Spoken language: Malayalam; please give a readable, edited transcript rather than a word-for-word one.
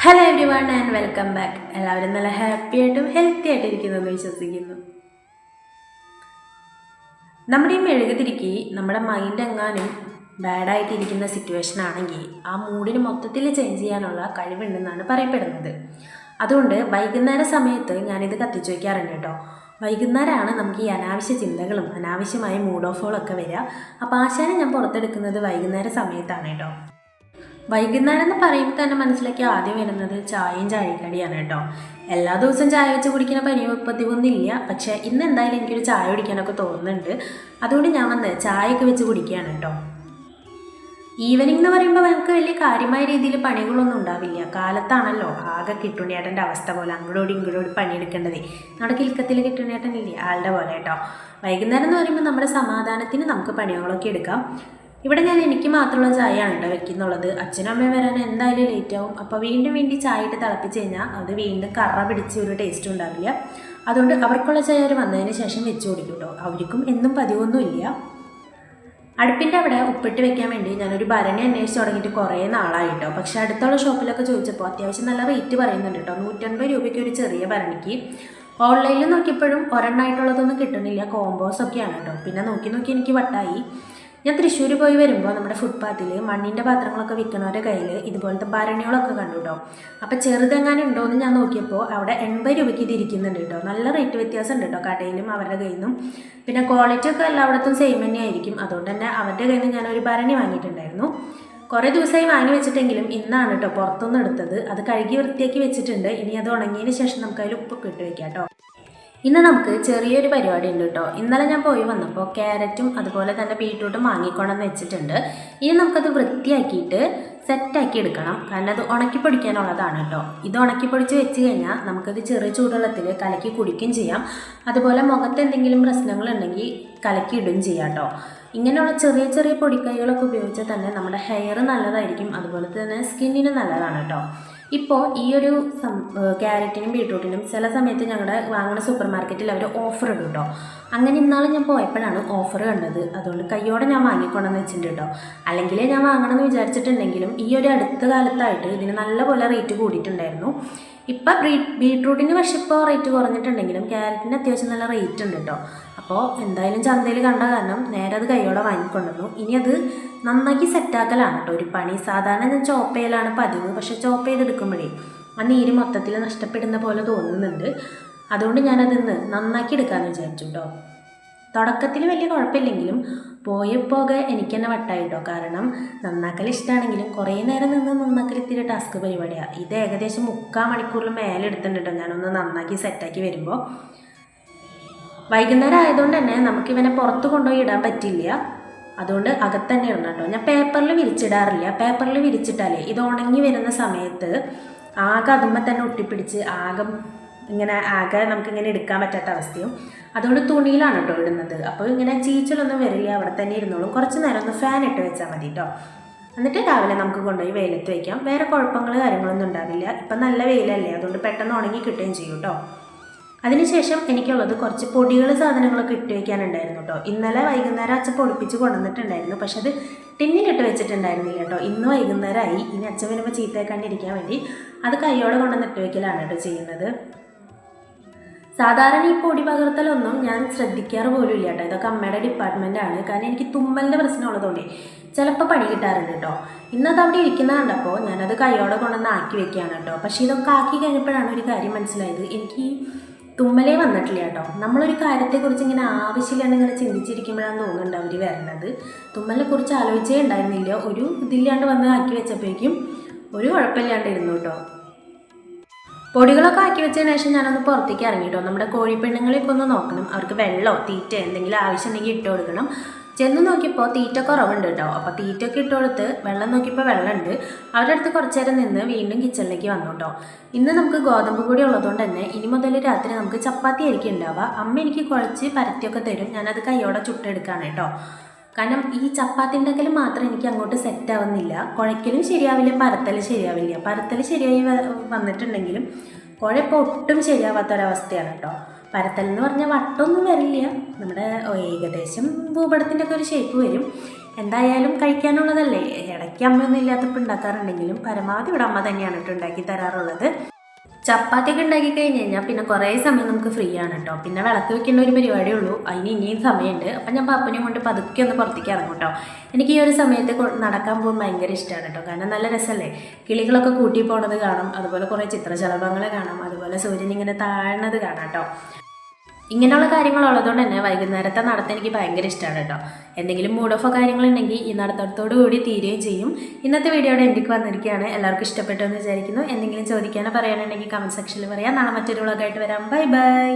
Hello every one and welcome back. എല്ലാവരും നല്ല ഹാപ്പി ആയിട്ടും ഹെൽത്തി ആയിട്ട് ഇരിക്കുന്നെന്ന് വിശ്വസിക്കുന്നു. നമ്മുടെ ഈ മെഴുകുതിരിക്ക് നമ്മുടെ മൈൻഡ് എങ്ങാനും ബാഡായിട്ടിരിക്കുന്ന സിറ്റുവേഷൻ ആണെങ്കിൽ ആ മൂഡിന് മൊത്തത്തിൽ ചേഞ്ച് ചെയ്യാനുള്ള കഴിവുണ്ടെന്നാണ് പറയപ്പെടുന്നത്. അതുകൊണ്ട് വൈകുന്നേര സമയത്ത് ഞാനിത് കത്തിച്ചു വയ്ക്കാറുണ്ട് കേട്ടോ. വൈകുന്നേരമാണ് നമുക്ക് ഈ അനാവശ്യ ചിന്തകളും അനാവശ്യമായ മൂഡ് ഓഫുകളൊക്കെ വരിക. അപ്പോൾ ആശാനെ ഞാൻ പുറത്തെടുക്കുന്നത് വൈകുന്നേര സമയത്താണ് കേട്ടോ. വൈകുന്നേരം എന്ന് പറയുമ്പോൾ തന്നെ മനസ്സിലേക്ക് ആദ്യം വരുന്നത് ചായയും ചായക്കടിയാണ് കേട്ടോ. എല്ലാ ദിവസവും ചായ വെച്ച് കുടിക്കുന്ന പതിവൊന്നും ഇല്ല. പക്ഷേ ഇന്ന് എന്തായാലും എനിക്കൊരു ചായ കുടിക്കാനൊക്കെ തോന്നുന്നുണ്ട്. അതുകൊണ്ട് ഞാൻ വന്ന് ചായയൊക്കെ വെച്ച് കുടിക്കുകയാണ് കേട്ടോ. ഈവനിങ് എന്ന് പറയുമ്പോൾ നമുക്ക് വലിയ കാര്യമായ രീതിയിൽ പണികളൊന്നും ഉണ്ടാവില്ല. കാലത്താണല്ലോ ആകെ കിട്ടുണ്ണിയേട്ടൻ്റെ അവസ്ഥ പോലെ അങ്ങോട്ടോടി ഇങ്ങോട്ടോടി പണിയെടുക്കേണ്ടതേ. നമ്മുടെ കിൽക്കത്തിൽ കിട്ടുണ്ണിയേട്ടനില്ലേ ആളുടെ പോലെ കേട്ടോ. വൈകുന്നേരം എന്ന് പറയുമ്പോൾ നമ്മുടെ സമാധാനത്തിന് നമുക്ക് പണികളൊക്കെ എടുക്കാം. ഇവിടെ ഞാൻ എനിക്ക് മാത്രമുള്ള ചായയാണ് കേട്ടോ വെക്കുന്നുള്ളത്. അച്ഛനും അമ്മയും വരാൻ എന്തായാലും ലേറ്റ് ആവും. അപ്പോൾ വീണ്ടും ചായ ഇട്ട് തിളപ്പിച്ച് കഴിഞ്ഞാൽ അത് വീണ്ടും കറ പിടിച്ച് ഒരു ടേസ്റ്റും ഉണ്ടാവില്ല. അതുകൊണ്ട് അവർക്കുള്ള ചായ അവർ വന്നതിന് ശേഷം വെച്ച് കൊടുക്കും കേട്ടോ. അവർക്കും എന്നും പതിവൊന്നുമില്ല. അടുപ്പിൻ്റെ അവിടെ ഉപ്പിട്ട് വെക്കാൻ വേണ്ടി ഞാനൊരു ഭരണി അന്വേഷിച്ച് തുടങ്ങിയിട്ട് കുറേ നാളായിട്ടോ. പക്ഷേ അടുത്തുള്ള ഷോപ്പിലൊക്കെ ചോദിച്ചപ്പോൾ അത്യാവശ്യം നല്ല റേറ്റ് പറയുന്നുണ്ട് കേട്ടോ. 150 രൂപയ്ക്ക് ഒരു ചെറിയ ഭരണിക്ക്. ഓൺലൈനിൽ നോക്കിയപ്പോഴും ഒരെണ്ണമായിട്ടുള്ളതൊന്നും കിട്ടുന്നില്ല. കോമ്പോസൊക്കെയാണ് കേട്ടോ. പിന്നെ നോക്കി എനിക്ക് വട്ടായി. ഞാൻ തൃശ്ശൂർ പോയി വരുമ്പോൾ നമ്മുടെ ഫുട്പാത്തിൽ മണ്ണിൻ്റെ പാത്രങ്ങളൊക്കെ വിൽക്കുന്നവരുടെ കയ്യിൽ ഇതുപോലത്തെ ഭരണികളൊക്കെ കണ്ടു കേട്ടോ. അപ്പോൾ ചെറുതെങ്ങാനും ഉണ്ടോ എന്ന് ഞാൻ നോക്കിയപ്പോൾ അവിടെ 80 രൂപയ്ക്ക് ഇത് ഇരിക്കുന്നുണ്ട് കേട്ടോ. നല്ല റേറ്റ് വ്യത്യാസം ഉണ്ട് കേട്ടോ കടയിലും അവരുടെ കയ്യിൽ നിന്നും. പിന്നെ ക്വാളിറ്റി ഒക്കെ എല്ലായിടത്തും സെയിം തന്നെയായിരിക്കും. അതുകൊണ്ട് തന്നെ അവരുടെ കയ്യിൽ നിന്ന് ഞാനൊരു ഭരണി വാങ്ങിയിട്ടുണ്ടായിരുന്നു. കുറേ ദിവസമായി വാങ്ങി വെച്ചിട്ടെങ്കിലും ഇന്നാണ് കേട്ടോ പുറത്തുനിന്ന് എടുത്തത്. അത് കഴുകി വൃത്തിയാക്കി വെച്ചിട്ടുണ്ട്. ഇനി അത് ഉണങ്ങിയതിന് ശേഷം നമുക്ക് അതിൽ ഉപ്പൊക്കെ ഇട്ട് വയ്ക്കാം കേട്ടോ. ഇന്ന് നമുക്ക് ചെറിയൊരു പരിപാടി ഉണ്ട് കേട്ടോ. ഇന്നലെ ഞാൻ പോയി വന്നപ്പോൾ ക്യാരറ്റും അതുപോലെ തന്നെ ബീട്രൂട്ടും വാങ്ങിക്കൊണ്ടെന്ന് വെച്ചിട്ടുണ്ട്. ഇനി നമുക്കത് വൃത്തിയാക്കിയിട്ട് സെറ്റാക്കി എടുക്കണം. കാരണം അത് ഉണക്കിപ്പൊടിക്കാനുള്ളതാണ് കേട്ടോ. ഇത് ഉണക്കിപ്പൊടിച്ച് വെച്ച് കഴിഞ്ഞാൽ നമുക്കത് ചെറിയ ചൂടുവെള്ളത്തിൽ കലക്കി കുടിക്കുകയും ചെയ്യാം. അതുപോലെ മുഖത്ത് എന്തെങ്കിലും പ്രശ്നങ്ങളുണ്ടെങ്കിൽ കലക്കി ഇടുകയും ചെയ്യാം കേട്ടോ. ഇങ്ങനെയുള്ള ചെറിയ പൊടിക്കൈകളൊക്കെ ഉപയോഗിച്ചാൽ തന്നെ നമ്മുടെ ഹെയർ നല്ലതായിരിക്കും. അതുപോലെ തന്നെ സ്കിന്നിന് നല്ലതാണ് കേട്ടോ. ഇപ്പോൾ ഈ ഒരു ക്യാരറ്റിനും ബീട്രൂട്ടിനും ചില സമയത്ത് ഞങ്ങളുടെ വാങ്ങുന്ന സൂപ്പർ മാർക്കറ്റിൽ അവർ ഓഫർ ഇടും കേട്ടോ. അങ്ങനെ ഇന്നാൾ ഞാൻ പോയപ്പോഴാണ് ഓഫർ കണ്ടത്. അതുകൊണ്ട് കയ്യോടെ ഞാൻ വാങ്ങിക്കൊണ്ടെന്ന് വെച്ചിട്ടുണ്ട് കേട്ടോ. അല്ലെങ്കിൽ ഞാൻ വാങ്ങണമെന്ന് വിചാരിച്ചിട്ടുണ്ടെങ്കിലും ഈ ഒരു അടുത്ത കാലത്തായിട്ട് ഇതിന് നല്ലപോലെ റേറ്റ് കൂടിയിട്ടുണ്ടായിരുന്നു. ഇപ്പം ബീട്രൂട്ടിന് പക്ഷേ ഇപ്പോൾ റേറ്റ് കുറഞ്ഞിട്ടുണ്ടെങ്കിലും ക്യാരറ്റിന് അത്യാവശ്യം നല്ല റേറ്റ് ഉണ്ട് കേട്ടോ. അപ്പോൾ എന്തായാലും ചന്തയിൽ കണ്ട കാരണം നേരെ അത് കൈയോടെ വാങ്ങിക്കൊണ്ടുവന്നു. ഇനി അത് നന്നാക്കി സെറ്റാക്കലാണ് കേട്ടോ ഒരു പണി. സാധാരണ ഞാൻ ചോപ്പ് ചെയ്യലാണ് പതിവ്. പക്ഷേ ചോപ്പ് ചെയ്തെടുക്കുമ്പോഴേ ആ നീര് മൊത്തത്തിൽ നഷ്ടപ്പെടുന്ന പോലെ തോന്നുന്നുണ്ട്. അതുകൊണ്ട് ഞാനതിന്ന് നന്നാക്കി എടുക്കാമെന്ന് വിചാരിച്ചു കേട്ടോ. തുടക്കത്തിൽ വലിയ കുഴപ്പമില്ലെങ്കിലും പോകെ എനിക്ക് തന്നെ വട്ടായിട്ടോ. കാരണം നന്നാക്കൽ ഇഷ്ടമാണെങ്കിലും കുറേ നേരം നിന്ന് നന്നാക്കൽ ഇത്തിരി ടാസ്ക് പരിപാടിയാണ്. ഇത് ഏകദേശം 3/4 മണിക്കൂറിൽ മേലെ എടുത്തിട്ടുണ്ട് കേട്ടോ ഞാനൊന്ന് നന്നാക്കി സെറ്റാക്കി വരുമ്പോൾ. വൈകുന്നേരം ആയതുകൊണ്ട് തന്നെ നമുക്കിവനെ പുറത്ത് കൊണ്ടുപോയി ഇടാൻ പറ്റില്ല. അതുകൊണ്ട് അകത്ത് തന്നെ ഇടണം കേട്ടോ. ഞാൻ പേപ്പറിൽ വിരിച്ചിടാറില്ല. പേപ്പറിൽ വിരിച്ചിട്ടാലേ ഇത് ഉണങ്ങി വരുന്ന സമയത്ത് ആകെ അതുമ്പോൾ തന്നെ ഒട്ടിപ്പിടിച്ച് ആകെ നമുക്കിങ്ങനെ എടുക്കാൻ പറ്റാത്ത അവസ്ഥയും. അതുകൊണ്ട് തുണിയിലാണ് കേട്ടോ ഇടുന്നത്. അപ്പോൾ ഇങ്ങനെ ചീച്ചലൊന്നും വരില്ല. അവിടെ തന്നെ ഇരുന്നോളും. കുറച്ച് നേരം ഒന്ന് ഫാൻ ഇട്ട് വെച്ചാൽ മതി കേട്ടോ. എന്നിട്ട് രാവിലെ നമുക്ക് കൊണ്ടുപോയി വെയിലത്ത് വയ്ക്കാം. വേറെ കാര്യങ്ങളൊന്നും ഉണ്ടാവില്ല. ഇപ്പം നല്ല വെയിലല്ലേ, അതുകൊണ്ട് പെട്ടെന്ന് ഉണങ്ങി കിട്ടുകയും ചെയ്യും കേട്ടോ. അതിനുശേഷം എനിക്കുള്ളത് കുറച്ച് സാധനങ്ങളൊക്കെ ഇട്ട് വയ്ക്കാനുണ്ടായിരുന്നു കേട്ടോ. ഇന്നലെ വൈകുന്നേരം അച്ഛൻ പൊടിപ്പിച്ച് കൊണ്ടുവന്നിട്ടുണ്ടായിരുന്നു. പക്ഷെ അത് ടിന്നിലിട്ട് വെച്ചിട്ടുണ്ടായിരുന്നില്ല കേട്ടോ. ഇന്ന് വൈകുന്നേരമായി. ഇനി അച്ഛൻ വരുമ്പോൾ ചീത്തയാക്കാണ്ടിരിക്കാൻ വേണ്ടി അത് കൈയോടെ കൊണ്ടുവന്നിട്ട് വയ്ക്കലാണ് കേട്ടോ ചെയ്യുന്നത്. സാധാരണ ഈ പൊടി പകർത്തലൊന്നും ഞാൻ ശ്രദ്ധിക്കാറ് പോലും ഇല്ല കേട്ടോ. ഇതൊക്കെ അമ്മയുടെ ഡിപ്പാർട്ട്മെൻറ്റാണ്. കാരണം എനിക്ക് തുമ്മലിൻ്റെ പ്രശ്നമുള്ളതുകൊണ്ടേ ചിലപ്പോൾ പണി കിട്ടാറുണ്ട് കേട്ടോ. ഇന്നത് അവിടെ ഇരിക്കുന്ന കണ്ടപ്പോൾ ഞാനത് കൈയോടെ കൊണ്ടുവന്ന് ആക്കി വെക്കുകയാണ് കേട്ടോ. പക്ഷേ ഇതൊക്കെ ആക്കി കഴിഞ്ഞപ്പോഴാണ് ഒരു കാര്യം മനസ്സിലായത്. എനിക്ക് തുമ്മലേ വന്നിട്ടില്ല കേട്ടോ. നമ്മളൊരു കാര്യത്തെക്കുറിച്ച് ഇങ്ങനെ ആവശ്യമില്ലാണ്ട് ഇങ്ങനെ ചിന്തിച്ചിരിക്കുമ്പോഴാണ് തോന്നുന്നുണ്ട് അവർ വരണത്. തുമ്മലിനെക്കുറിച്ച് ആലോചിച്ചേ ഉണ്ടായിരുന്നില്ല. ഒരു ഇതില്ലാണ്ട് വന്ന് ആക്കി വെച്ചപ്പോഴേക്കും ഒരു കുഴപ്പമില്ലാണ്ട് ഇരുന്നു കേട്ടോ. പൊടികളൊക്കെ ആക്കി വെച്ചതിന് ശേഷം ഞാനൊന്ന് പുറത്തേക്ക് ഇറങ്ങിട്ടോ. നമ്മുടെ കോഴിപ്പെണ്ണുങ്ങളെയൊക്കെ ഒന്ന് നോക്കണം. അവർക്ക് വെള്ളമോ തീറ്റ എന്തെങ്കിലും ആവശ്യമുണ്ടെങ്കിൽ ഇട്ട് കൊടുക്കണം. ചെന്ന് നോക്കിയപ്പോൾ തീറ്റ കുറവുണ്ട് കേട്ടോ. അപ്പോൾ തീറ്റയൊക്കെ ഇട്ട് കൊടുത്ത് വെള്ളം നോക്കിയപ്പോൾ വെള്ളമുണ്ട്. അവരുടെ അടുത്ത് കുറച്ച് നേരം നിന്ന് വീണ്ടും കിച്ചണിലേക്ക് വന്നു കേട്ടോ. ഇന്ന് നമുക്ക് ഗോതമ്പ് പൊടി ഉള്ളതുകൊണ്ട് തന്നെ ഇനി മുതൽ രാത്രി നമുക്ക് ചപ്പാത്തി ആയിരിക്കും ഉണ്ടാവുക. അമ്മ എനിക്ക് കുഴച്ച് പരത്തിയൊക്കെ തരും. ഞാനത് കൈയോടെ ചുട്ടെടുക്കുകയാണ് കേട്ടോ. കാരണം ഈ ചപ്പാത്തി ഉണ്ടാക്കൽ മാത്രം എനിക്ക് അങ്ങോട്ട് സെറ്റ് ആവുന്നില്ല. കുഴയ്ക്കലും ശരിയാവില്ല, പരത്തലും ശരിയാവില്ല. പരത്തൽ ശരിയായി വന്നിട്ടുണ്ടെങ്കിലും കുഴപ്പം ഒട്ടും ശരിയാവാത്തൊരവസ്ഥയാണ് കേട്ടോ. പരത്തൽ എന്ന് പറഞ്ഞാൽ വട്ടമൊന്നും വരില്ല, നമ്മുടെ ഏകദേശം ഭൂപടത്തിൻ്റെ ഒക്കെ ഒരു ഷേപ്പ് വരും. എന്തായാലും കഴിക്കാനുള്ളതല്ലേ, ഇടയ്ക്ക് അമ്മയൊന്നും ഇല്ലാത്തപ്പോൾ ഉണ്ടാക്കാറുണ്ടെങ്കിലും പരമാവധി ഇവിടെ അമ്മ തന്നെയാണ് കേട്ടോ ഉണ്ടാക്കി തരാറുള്ളത്. ചപ്പാത്തിയൊക്കെ ഉണ്ടാക്കി കഴിഞ്ഞ് കഴിഞ്ഞാൽ പിന്നെ കുറേ സമയം നമുക്ക് ഫ്രീ ആണ് കേട്ടോ. പിന്നെ വിളക്ക് വെക്കേണ്ട ഒരു പരിപാടിയേ ഉള്ളൂ, അതിന് ഇനിയും സമയമുണ്ട്. അപ്പം ഞാൻ പപ്പനെയും കൊണ്ട് പതുക്കെ ഒന്ന് പുറത്തേക്ക് ഇറങ്ങും കേട്ടോ. എനിക്ക് ഈ ഒരു സമയത്ത് നടക്കാൻ പോകാൻ ഭയങ്കര ഇഷ്ടമാണ് കേട്ടോ, കാരണം നല്ല രസമല്ലേ, കിളികളൊക്കെ കൂട്ടി പോണത് കാണാം, അതുപോലെ കുറേ ചിത്രശലഭങ്ങളെ കാണാം, അതുപോലെ സൂര്യൻ ഇങ്ങനെ താഴ്ന്നത് കാണാം കേട്ടോ. ഇങ്ങനെയുള്ള കാര്യങ്ങളുള്ളതുകൊണ്ട് തന്നെ വൈകുന്നേരത്തെ നടത്തം എനിക്ക് ഭയങ്കര ഇഷ്ടമാണ് കേട്ടോ. എന്തെങ്കിലും മൂഡ് ഓഫോ കാര്യങ്ങളുണ്ടെങ്കിൽ ഈ നടത്തത്തോടു കൂടി തീരുകയും ചെയ്യും. ഇന്നത്തെ വീഡിയോയുടെ എനിക്ക് വന്നിരിക്കുകയാണ്. എല്ലാവർക്കും ഇഷ്ടപ്പെട്ടു എന്ന് വിചാരിക്കുന്നു. എന്തെങ്കിലും ചോദിക്കാനോ പറയാനുണ്ടെങ്കിൽ കമൻറ്റ് സെക്ഷനിൽ പറയാം. നാളെ മറ്റൊരു വ്ളോഗായിട്ട് വരാം. Bye bye.